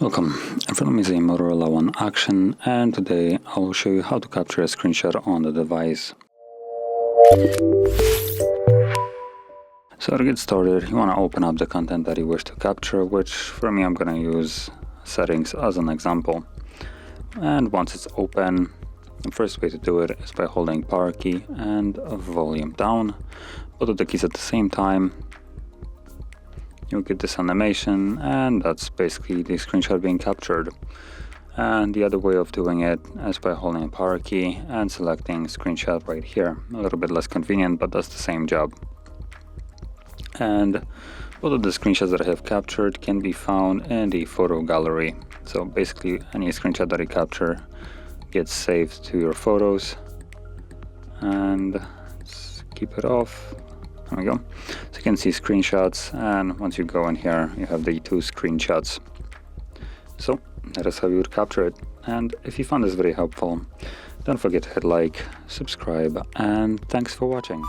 Welcome, in front of me is a Motorola One Action, and today I will show you how to capture a screenshot on the device. So to get started, you want to open up the content that you wish to capture, which for me I'm going to use settings as an example. And once it's open, the first way to do it is by holding power key and volume down, both of the keys at the same time. You'll get this animation, and that's basically the screenshot being captured. And the other way of doing it is by holding a power key and selecting screenshot right here. A little bit less convenient, but does the same job. And both of the screenshots that I have captured can be found in the photo gallery. So basically any screenshot that you capture gets saved to your photos. And let's keep it off. There we go. So you can see screenshots, and once you go in here, you have the two screenshots. So that is how you would capture it. And if you found this very helpful, don't forget to hit like, subscribe, and thanks for watching.